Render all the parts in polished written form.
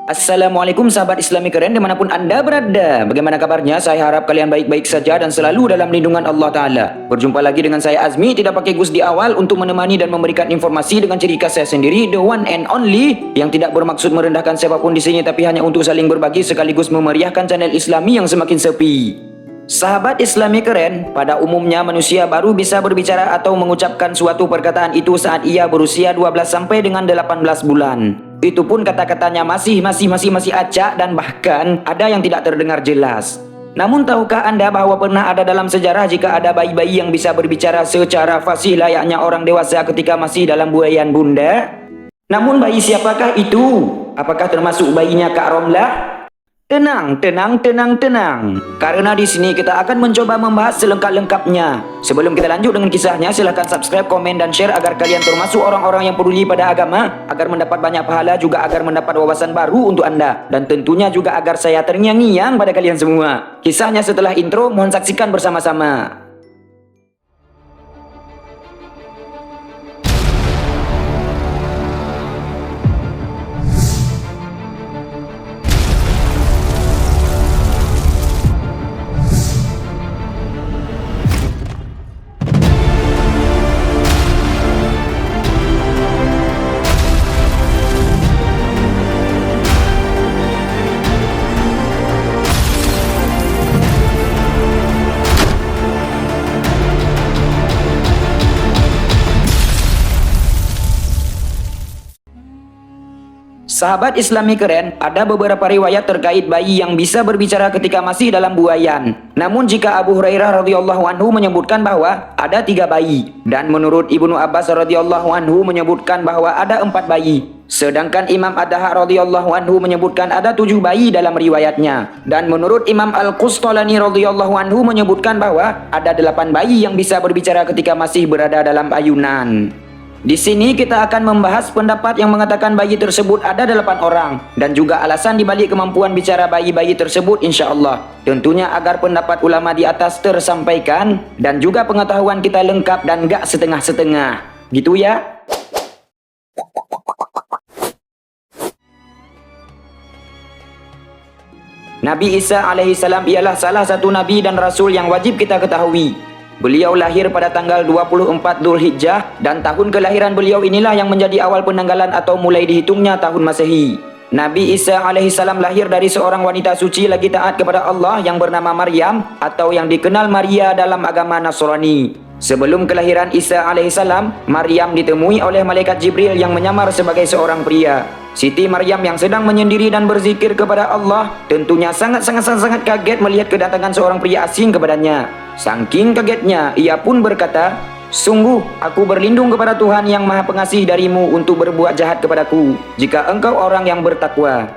Assalamualaikum sahabat Islami keren dimanapun anda berada. Bagaimana kabarnya? Saya harap kalian baik-baik saja dan selalu dalam lindungan Allah Ta'ala. Berjumpa lagi dengan saya Azmi, tidak pakai gus di awal, untuk menemani dan memberikan informasi dengan ciri khas saya sendiri, the one and only, yang tidak bermaksud merendahkan siapapun di sini, tapi hanya untuk saling berbagi sekaligus memeriahkan channel Islami yang semakin sepi. Sahabat Islami keren, pada umumnya manusia baru bisa berbicara atau mengucapkan suatu perkataan itu saat ia berusia 12 sampai dengan 18 bulan. Itu pun kata-katanya masih acak dan bahkan ada yang tidak terdengar jelas. Namun tahukah anda bahwa pernah ada dalam sejarah jika ada bayi-bayi yang bisa berbicara secara fasih layaknya orang dewasa ketika masih dalam buayan bunda? Namun bayi siapakah itu? Apakah termasuk bayinya Kak Romlah? Tenang. Karena di sini kita akan mencoba membahas selengkap-lengkapnya. Sebelum kita lanjut dengan kisahnya, silahkan subscribe, komen, dan share agar kalian termasuk orang-orang yang peduli pada agama, agar mendapat banyak pahala, juga agar mendapat wawasan baru untuk anda, dan tentunya juga agar saya terngiang-ngiang pada kalian semua. Kisahnya setelah intro, mohon saksikan bersama-sama. Sahabat Islami keren, ada beberapa riwayat terkait bayi yang bisa berbicara ketika masih dalam buayan. Namun jika Abu Hurairah radhiyallahu anhu menyebutkan bahwa ada 3 bayi, dan menurut Ibnu Abbas radhiyallahu anhu menyebutkan bahwa ada 4 bayi. Sedangkan Imam Ad-Dahhak radhiyallahu anhu menyebutkan ada 7 bayi dalam riwayatnya. Dan menurut Imam Al-Qustalani radhiyallahu anhu menyebutkan bahwa ada 8 bayi yang bisa berbicara ketika masih berada dalam ayunan. Di sini kita akan membahas pendapat yang mengatakan bayi tersebut ada 8 orang, dan juga alasan dibalik kemampuan bicara bayi-bayi tersebut insya Allah. Tentunya agar pendapat ulama di atas tersampaikan, dan juga pengetahuan kita lengkap dan gak setengah-setengah. Gitu ya. Nabi Isa alaihissalam ialah salah satu nabi dan rasul yang wajib kita ketahui. Beliau lahir pada tanggal 24 Dzulhijjah, dan tahun kelahiran beliau inilah yang menjadi awal penanggalan atau mulai dihitungnya tahun Masehi. Nabi Isa alaihissalam lahir dari seorang wanita suci lagi taat kepada Allah yang bernama Maryam, atau yang dikenal Maria dalam agama Nasrani. Sebelum kelahiran Isa alaihissalam, Maryam ditemui oleh malaikat Jibril yang menyamar sebagai seorang pria. Siti Maryam yang sedang menyendiri dan berzikir kepada Allah tentunya sangat kaget melihat kedatangan seorang pria asing kepadanya. Saking kagetnya, ia pun berkata, "Sungguh, aku berlindung kepada Tuhan yang Maha Pengasih darimu untuk berbuat jahat kepadaku, jika engkau orang yang bertakwa."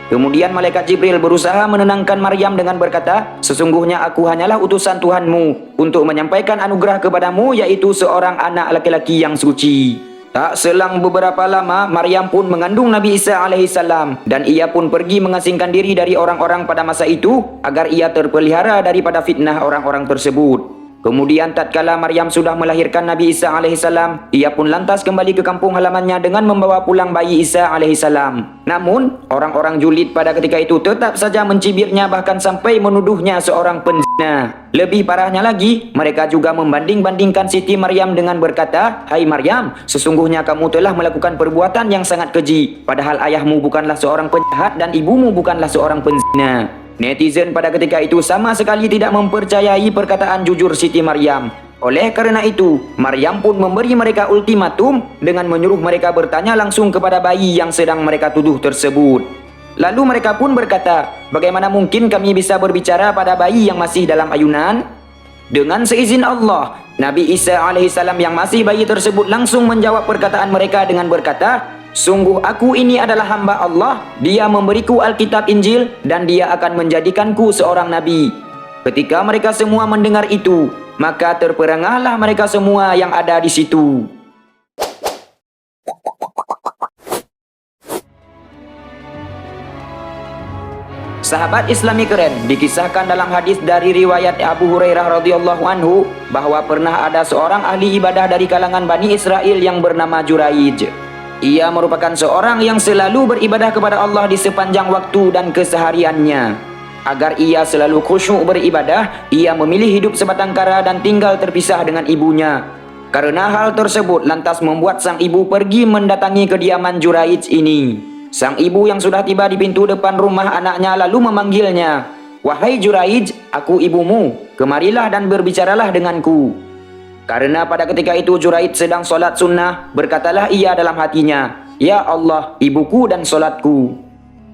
Kemudian malaikat Jibril berusaha menenangkan Maryam dengan berkata, "Sesungguhnya aku hanyalah utusan Tuhanmu untuk menyampaikan anugerah kepadamu, yaitu seorang anak laki-laki yang suci." Tak selang beberapa lama, Maryam pun mengandung Nabi Isa alaihissalam, dan ia pun pergi mengasingkan diri dari orang-orang pada masa itu agar ia terpelihara daripada fitnah orang-orang tersebut. Kemudian tatkala Maryam sudah melahirkan Nabi Isa alaihissalam, ia pun lantas kembali ke kampung halamannya dengan membawa pulang bayi Isa alaihissalam. Namun, orang-orang julid pada ketika itu tetap saja mencibirnya, bahkan sampai menuduhnya seorang penzina. Lebih parahnya lagi, mereka juga membanding-bandingkan Siti Maryam dengan berkata, "Hai Maryam, sesungguhnya kamu telah melakukan perbuatan yang sangat keji, padahal ayahmu bukanlah seorang penjahat dan ibumu bukanlah seorang penzina." Netizen pada ketika itu sama sekali tidak mempercayai perkataan jujur Siti Maryam. Oleh karena itu, Maryam pun memberi mereka ultimatum dengan menyuruh mereka bertanya langsung kepada bayi yang sedang mereka tuduh tersebut. Lalu mereka pun berkata, "Bagaimana mungkin kami bisa berbicara pada bayi yang masih dalam ayunan?" Dengan seizin Allah, Nabi Isa alaihissalam yang masih bayi tersebut langsung menjawab perkataan mereka dengan berkata, "Sungguh aku ini adalah hamba Allah, Dia memberiku Alkitab Injil, dan Dia akan menjadikanku seorang nabi." Ketika mereka semua mendengar itu, maka terperangahlah mereka semua yang ada di situ. Sahabat Islami keren, dikisahkan dalam hadis dari riwayat Abu Hurairah radhiyallahu anhu bahwa pernah ada seorang ahli ibadah dari kalangan Bani Israel yang bernama Juraij. Ia merupakan seorang yang selalu beribadah kepada Allah di sepanjang waktu dan kesehariannya. Agar ia selalu khusyuk beribadah, ia memilih hidup sebatang kara dan tinggal terpisah dengan ibunya. Karena hal tersebut lantas membuat sang ibu pergi mendatangi kediaman Juraij ini. Sang ibu yang sudah tiba di pintu depan rumah anaknya lalu memanggilnya. "Wahai Juraij, aku ibumu, kemarilah dan berbicaralah denganku." Karena pada ketika itu Juraij sedang solat sunnah, berkatalah ia dalam hatinya, "Ya Allah, ibuku dan solatku."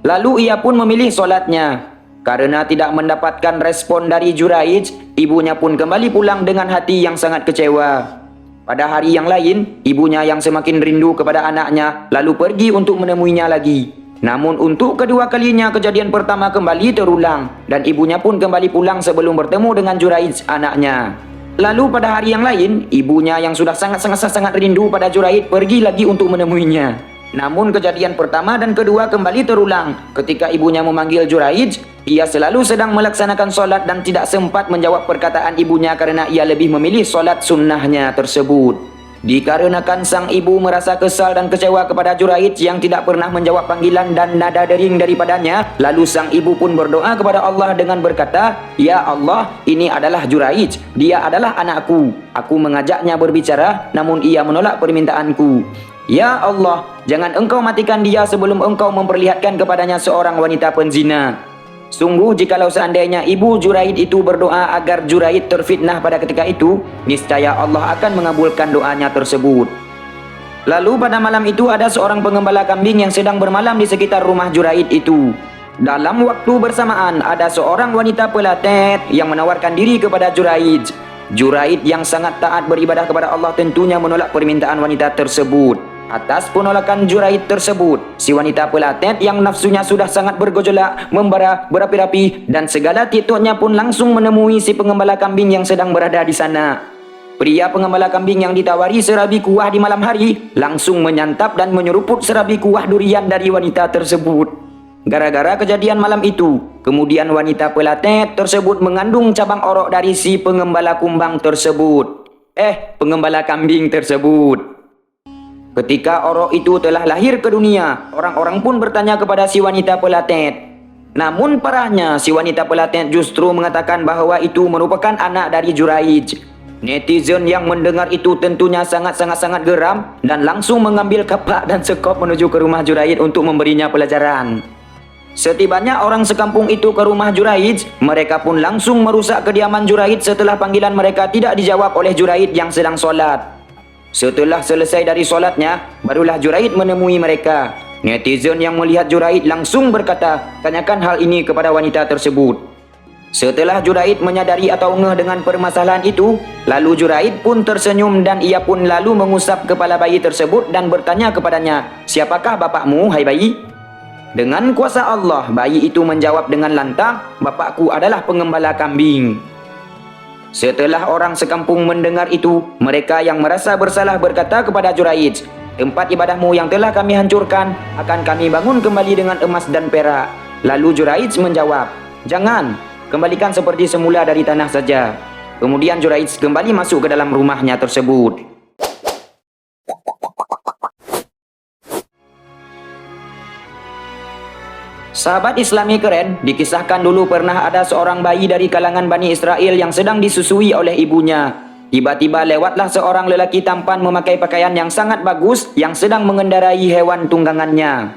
Lalu ia pun memilih solatnya. Karena tidak mendapatkan respon dari Juraij, ibunya pun kembali pulang dengan hati yang sangat kecewa. Pada hari yang lain, ibunya yang semakin rindu kepada anaknya lalu pergi untuk menemuinya lagi. Namun untuk kedua kalinya kejadian pertama kembali terulang dan ibunya pun kembali pulang sebelum bertemu dengan Juraij anaknya. Lalu pada hari yang lain, ibunya yang sudah sangat rindu pada Juraij pergi lagi untuk menemuinya. Namun kejadian pertama dan kedua kembali terulang. Ketika ibunya memanggil Juraij, ia selalu sedang melaksanakan solat dan tidak sempat menjawab perkataan ibunya karena ia lebih memilih solat sunnahnya tersebut. Dikarenakan sang ibu merasa kesal dan kecewa kepada Juraij yang tidak pernah menjawab panggilan dan nada dering daripadanya, lalu sang ibu pun berdoa kepada Allah dengan berkata, "Ya Allah, ini adalah Juraij, dia adalah anakku. Aku mengajaknya berbicara, namun ia menolak permintaanku. Ya Allah, jangan engkau matikan dia sebelum engkau memperlihatkan kepadanya seorang wanita penzina." Sungguh jikalau seandainya ibu Juraij itu berdoa agar Juraij terfitnah pada ketika itu, niscaya Allah akan mengabulkan doanya tersebut. Lalu pada malam itu ada seorang pengembala kambing yang sedang bermalam di sekitar rumah Juraij itu. Dalam waktu bersamaan ada seorang wanita pelatet yang menawarkan diri kepada Juraij. Juraij yang sangat taat beribadah kepada Allah tentunya menolak permintaan wanita tersebut. Atas penolakan Juraij tersebut, si wanita pelatet yang nafsunya sudah sangat bergejolak, membara berapi-api dan segala titutnya pun langsung menemui si pengembala kambing yang sedang berada di sana. Pria pengembala kambing yang ditawari serabi kuah di malam hari langsung menyantap dan menyeruput serabi kuah durian dari wanita tersebut. Gara-gara kejadian malam itu, kemudian wanita pelatet tersebut mengandung cabang orok dari si pengembala kumbang tersebut. Pengembala kambing tersebut. Ketika orok itu telah lahir ke dunia, orang-orang pun bertanya kepada si wanita pelatet. Namun parahnya, si wanita pelatet justru mengatakan bahwa itu merupakan anak dari Juraij. Netizen yang mendengar itu tentunya sangat geram dan langsung mengambil kapak dan sekop menuju ke rumah Juraij untuk memberinya pelajaran. Setibanya orang sekampung itu ke rumah Juraij, mereka pun langsung merusak kediaman Juraij setelah panggilan mereka tidak dijawab oleh Juraij yang sedang solat. Setelah selesai dari solatnya, barulah Juraij menemui mereka. Netizen yang melihat Juraij langsung berkata, "Tanyakan hal ini kepada wanita tersebut." Setelah Juraij menyadari atau ngeh dengan permasalahan itu, lalu Juraij pun tersenyum dan ia pun lalu mengusap kepala bayi tersebut dan bertanya kepadanya, "Siapakah bapakmu, hai bayi?" Dengan kuasa Allah, bayi itu menjawab dengan lantang, "Bapakku adalah pengembala kambing." Setelah orang sekampung mendengar itu, mereka yang merasa bersalah berkata kepada Juraij, "Tempat ibadahmu yang telah kami hancurkan akan kami bangun kembali dengan emas dan perak." Lalu Juraij menjawab, "Jangan, kembalikan seperti semula dari tanah saja." Kemudian Juraij kembali masuk ke dalam rumahnya tersebut. Sahabat Islami keren, dikisahkan dulu pernah ada seorang bayi dari kalangan Bani Israel yang sedang disusui oleh ibunya. Tiba-tiba lewatlah seorang lelaki tampan memakai pakaian yang sangat bagus yang sedang mengendarai hewan tunggangannya.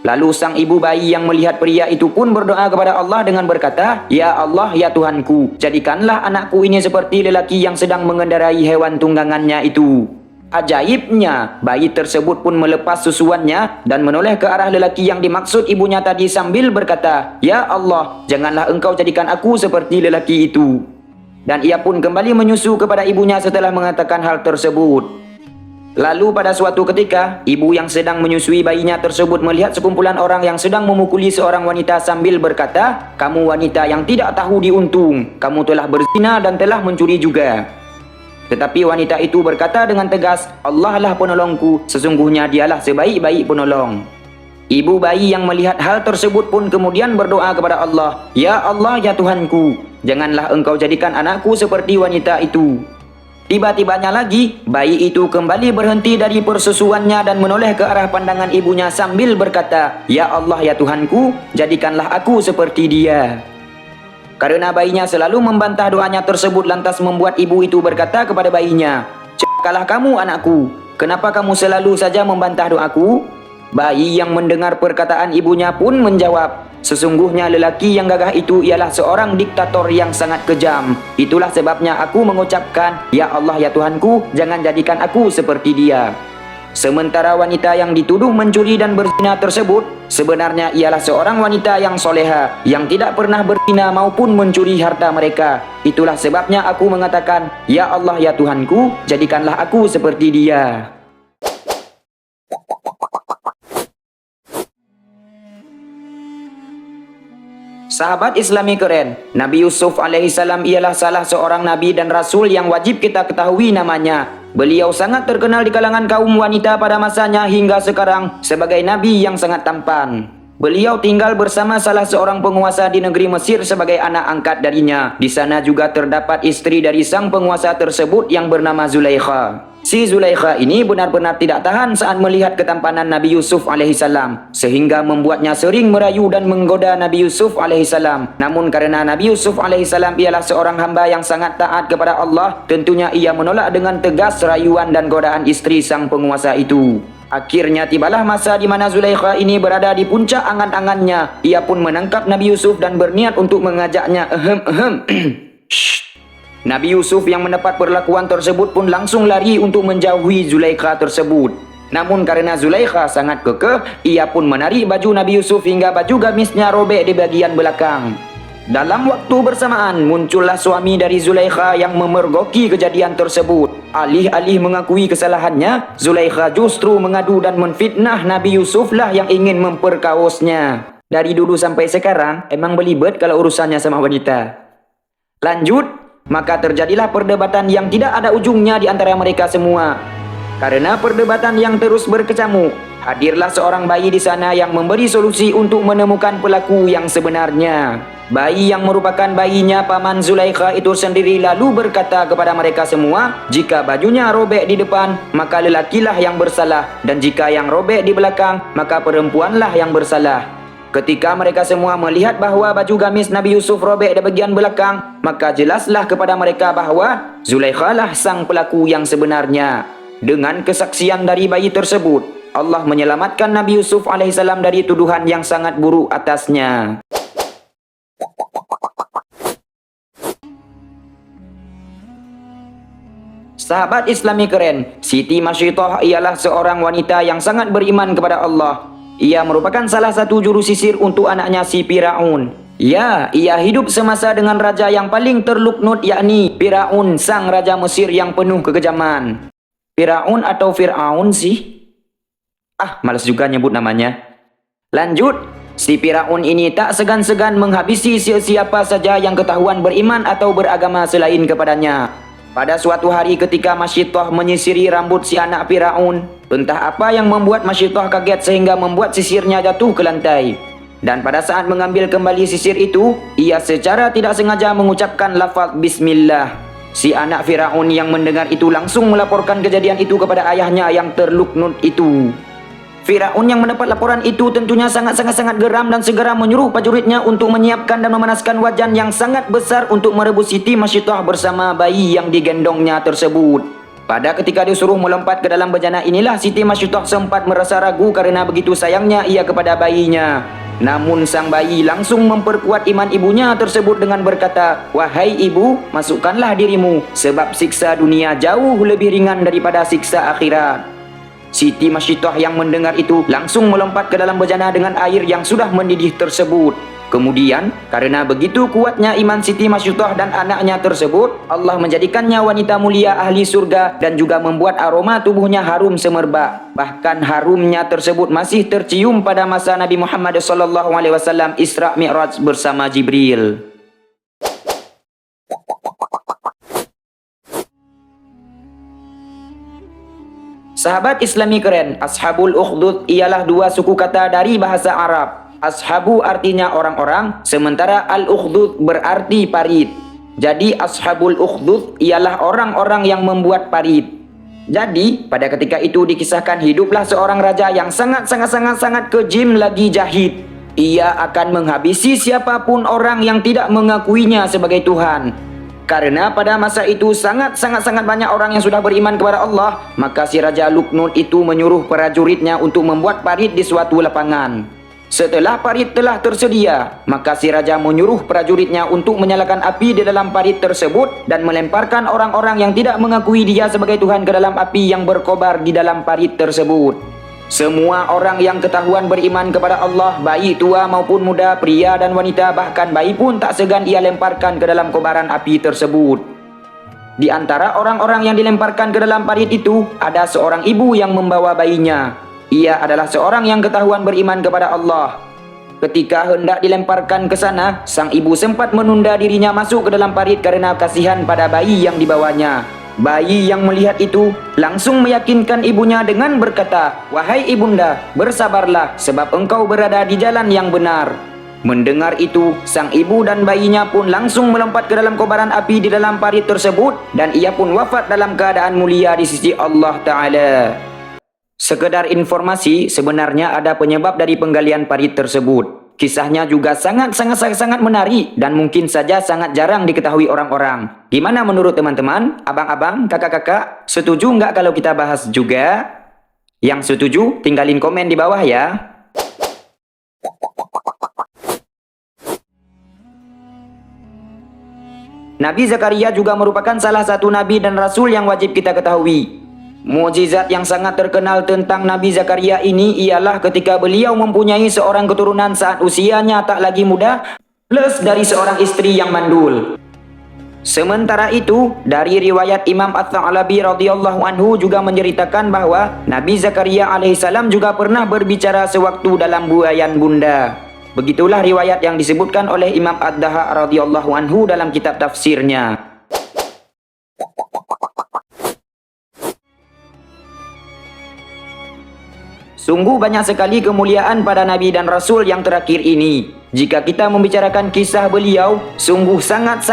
Lalu sang ibu bayi yang melihat pria itu pun berdoa kepada Allah dengan berkata, "Ya Allah, ya Tuhanku, jadikanlah anakku ini seperti lelaki yang sedang mengendarai hewan tunggangannya itu." Ajaibnya, bayi tersebut pun melepas susuannya dan menoleh ke arah lelaki yang dimaksud ibunya tadi sambil berkata, "Ya Allah, janganlah engkau jadikan aku seperti lelaki itu." Dan ia pun kembali menyusu kepada ibunya setelah mengatakan hal tersebut. Lalu pada suatu ketika, ibu yang sedang menyusui bayinya tersebut melihat sekumpulan orang yang sedang memukuli seorang wanita sambil berkata, "Kamu wanita yang tidak tahu diuntung, kamu telah berzina dan telah mencuri juga." Tetapi wanita itu berkata dengan tegas, "Allah lah penolongku, sesungguhnya dialah sebaik-baik penolong." Ibu bayi yang melihat hal tersebut pun kemudian berdoa kepada Allah, "Ya Allah, ya Tuhanku, janganlah engkau jadikan anakku seperti wanita itu." Tiba-tibanya lagi, bayi itu kembali berhenti dari persusuannya dan menoleh ke arah pandangan ibunya sambil berkata, "Ya Allah, ya Tuhanku, jadikanlah aku seperti dia." Karena bayinya selalu membantah doanya tersebut, lantas membuat ibu itu berkata kepada bayinya, "Celakalah kamu anakku, kenapa kamu selalu saja membantah doaku?" Bayi yang mendengar perkataan ibunya pun menjawab, "Sesungguhnya lelaki yang gagah itu ialah seorang diktator yang sangat kejam. Itulah sebabnya aku mengucapkan, Ya Allah, ya Tuhanku, jangan jadikan aku seperti dia." Sementara wanita yang dituduh mencuri dan berzina tersebut sebenarnya ialah seorang wanita yang soleha, yang tidak pernah berzina maupun mencuri harta mereka. Itulah sebabnya aku mengatakan, "Ya Allah, ya Tuhanku, jadikanlah aku seperti dia." Sahabat Islami keren, Nabi Yusuf alaihissalam ialah salah seorang nabi dan rasul yang wajib kita ketahui namanya. Beliau sangat terkenal di kalangan kaum wanita pada masanya hingga sekarang sebagai nabi yang sangat tampan. Beliau tinggal bersama salah seorang penguasa di negeri Mesir sebagai anak angkat darinya. Di sana juga terdapat istri dari sang penguasa tersebut yang bernama Zulaikha. Si Zulaikha ini benar-benar tidak tahan saat melihat ketampanan Nabi Yusuf alaihissalam, sehingga membuatnya sering merayu dan menggoda Nabi Yusuf alaihissalam. Namun karena Nabi Yusuf alaihissalam ialah seorang hamba yang sangat taat kepada Allah, tentunya ia menolak dengan tegas rayuan dan godaan istri sang penguasa itu. Akhirnya tibalah masa di mana Zulaikha ini berada di puncak angan-angannya. Ia pun menangkap Nabi Yusuf dan berniat untuk mengajaknya Nabi Yusuf yang mendapat perlakuan tersebut pun langsung lari untuk menjauhi Zulaikha tersebut. Namun karena Zulaikha sangat kekeh, ia pun menarik baju Nabi Yusuf hingga baju gamisnya robek di bagian belakang. Dalam waktu bersamaan, muncullah suami dari Zulaikha yang memergoki kejadian tersebut. Alih-alih mengakui kesalahannya, Zulaikha justru mengadu dan menfitnah Nabi Yusuf lah yang ingin memperkaosnya. Dari dulu sampai sekarang, emang belibet kalau urusannya sama wanita. Lanjut. Maka terjadilah perdebatan yang tidak ada ujungnya di antara mereka semua. Karena perdebatan yang terus berkecamuk, hadirlah seorang bayi di sana yang memberi solusi untuk menemukan pelaku yang sebenarnya. Bayi yang merupakan bayinya paman Zulaikha itu sendiri lalu berkata kepada mereka semua, jika bajunya robek di depan, maka lelakilah yang bersalah, dan jika yang robek di belakang, maka perempuanlah yang bersalah. Ketika mereka semua melihat bahawa baju gamis Nabi Yusuf robek di bagian belakang, maka jelaslah kepada mereka bahawa Zulaikha lah sang pelaku yang sebenarnya. Dengan kesaksian dari bayi tersebut, Allah menyelamatkan Nabi Yusuf alaihissalam dari tuduhan yang sangat buruk atasnya. Sahabat Islami keren, Siti Masyidah ialah seorang wanita yang sangat beriman kepada Allah. Ia merupakan salah satu juru sisir untuk anaknya si Firaun. Ya, ia hidup semasa dengan raja yang paling terluknut, yakni Firaun, sang raja Mesir yang penuh kekejaman. Firaun atau Fir'aun sih? Malas juga nyebut namanya. Lanjut, si Firaun ini tak segan-segan menghabisi siapa saja yang ketahuan beriman atau beragama selain kepadanya. Pada suatu hari ketika Masyidah menyisiri rambut si anak Firaun, entah apa yang membuat Masyidah kaget sehingga membuat sisirnya jatuh ke lantai. Dan pada saat mengambil kembali sisir itu, ia secara tidak sengaja mengucapkan lafaz Bismillah. Si anak Firaun yang mendengar itu langsung melaporkan kejadian itu kepada ayahnya yang terluknut itu. Firaun yang mendapat laporan itu tentunya sangat geram dan segera menyuruh prajuritnya untuk menyiapkan dan memanaskan wajan yang sangat besar untuk merebus Siti Masyidah bersama bayi yang digendongnya tersebut. Pada ketika disuruh melompat ke dalam bejana inilah Siti Masyidah sempat merasa ragu karena begitu sayangnya ia kepada bayinya. Namun sang bayi langsung memperkuat iman ibunya tersebut dengan berkata, "Wahai ibu, masukkanlah dirimu, sebab siksa dunia jauh lebih ringan daripada siksa akhirat." Siti Masyidah yang mendengar itu langsung melompat ke dalam bejana dengan air yang sudah mendidih tersebut. Kemudian, karena begitu kuatnya iman Siti Masyidah dan anaknya tersebut, Allah menjadikannya wanita mulia ahli surga dan juga membuat aroma tubuhnya harum semerbak. Bahkan harumnya tersebut masih tercium pada masa Nabi Muhammad SAW Isra Mi'raj bersama Jibril. Sahabat Islami keren, Ashabul Ukhdud ialah dua suku kata dari bahasa Arab. Ashabu artinya orang-orang, sementara Al-Ukhdud berarti parit. Jadi ashabul ukhdud ialah orang-orang yang membuat parit. Jadi pada ketika itu dikisahkan hiduplah seorang raja yang sangat kejim lagi jahit. Ia akan menghabisi siapapun orang yang tidak mengakuinya sebagai Tuhan. Karena pada masa itu sangat banyak orang yang sudah beriman kepada Allah, maka si Raja Luqnun itu menyuruh prajuritnya untuk membuat parit di suatu lapangan. Setelah parit telah tersedia, maka si raja menyuruh prajuritnya untuk menyalakan api di dalam parit tersebut dan melemparkan orang-orang yang tidak mengakui dia sebagai Tuhan ke dalam api yang berkobar di dalam parit tersebut. Semua orang yang ketahuan beriman kepada Allah, baik tua maupun muda, pria dan wanita, bahkan bayi pun tak segan ia lemparkan ke dalam kobaran api tersebut. Di antara orang-orang yang dilemparkan ke dalam parit itu, ada seorang ibu yang membawa bayinya. Ia adalah seorang yang ketahuan beriman kepada Allah. Ketika hendak dilemparkan ke sana, sang ibu sempat menunda dirinya masuk ke dalam parit karena kasihan pada bayi yang dibawanya. Bayi yang melihat itu langsung meyakinkan ibunya dengan berkata, "Wahai ibunda, bersabarlah sebab engkau berada di jalan yang benar." Mendengar itu, sang ibu dan bayinya pun langsung melompat ke dalam kobaran api di dalam parit tersebut dan ia pun wafat dalam keadaan mulia di sisi Allah Ta'ala. Sekedar informasi, sebenarnya ada penyebab dari penggalian parit tersebut. Kisahnya juga sangat menarik dan mungkin saja sangat jarang diketahui orang-orang. Gimana menurut teman-teman, abang-abang, kakak-kakak? Setuju nggak kalau kita bahas juga? Yang setuju, tinggalin komen di bawah ya. Nabi Zakaria juga merupakan salah satu nabi dan rasul yang wajib kita ketahui. Mukjizat yang sangat terkenal tentang Nabi Zakaria ini ialah ketika beliau mempunyai seorang keturunan saat usianya tak lagi muda, plus dari seorang istri yang mandul. Sementara itu, dari riwayat Imam Ats-Tsalabi radhiyallahu anhu juga menceritakan bahwa Nabi Zakaria alaihissalam juga pernah berbicara sewaktu dalam buayan bunda. Begitulah riwayat yang disebutkan oleh Imam Ad-Dahhak radhiyallahu anhu dalam kitab tafsirnya. Sungguh banyak sekali kemuliaan pada Nabi dan Rasul yang terakhir ini. Jika kita membicarakan kisah beliau, sungguh sangat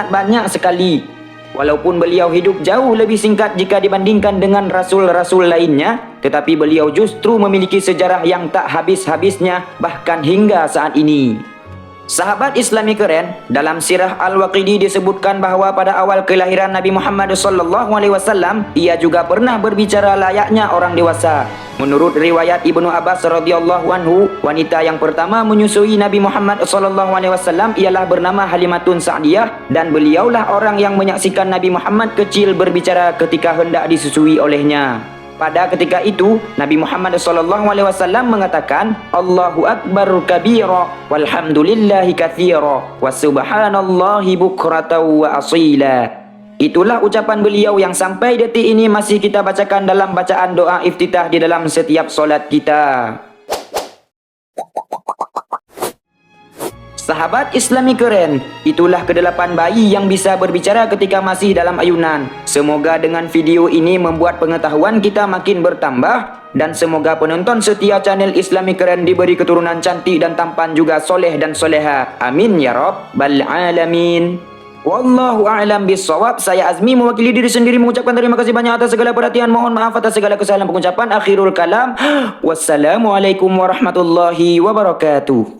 banyak sekali. Walaupun beliau hidup jauh lebih singkat jika dibandingkan dengan Rasul-Rasul lainnya, tetapi beliau justru memiliki sejarah yang tak habis-habisnya bahkan hingga saat ini. Sahabat Islami keren, dalam sirah Al-Waqidi disebutkan bahwa pada awal kelahiran Nabi Muhammad SAW, ia juga pernah berbicara layaknya orang dewasa. Menurut riwayat Ibnu Abbas radhiyallahu anhu, wanita yang pertama menyusui Nabi Muhammad SAW ialah bernama Halimatun Sa'diyah dan beliaulah orang yang menyaksikan Nabi Muhammad kecil berbicara ketika hendak disusui olehnya. Pada ketika itu, Nabi Muhammad SAW mengatakan, Allahu Akbar kabira, walhamdulillahi kathira, wa subhanallahi bukratan wa asila. Itulah ucapan beliau yang sampai detik ini masih kita bacakan dalam bacaan doa iftitah di dalam setiap solat kita. Sahabat Islami keren, itulah kedelapan bayi yang bisa berbicara ketika masih dalam ayunan. Semoga dengan video ini membuat pengetahuan kita makin bertambah dan semoga penonton setia channel Islami keren diberi keturunan cantik dan tampan juga soleh dan soleha. Amin ya rabbal alamin. Wallahu a'lam bissawab. Saya Azmi mewakili diri sendiri mengucapkan terima kasih banyak atas segala perhatian. Mohon maaf atas segala kesalahan pengucapan. Akhirul kalam. Wassalamualaikum warahmatullahi wabarakatuh.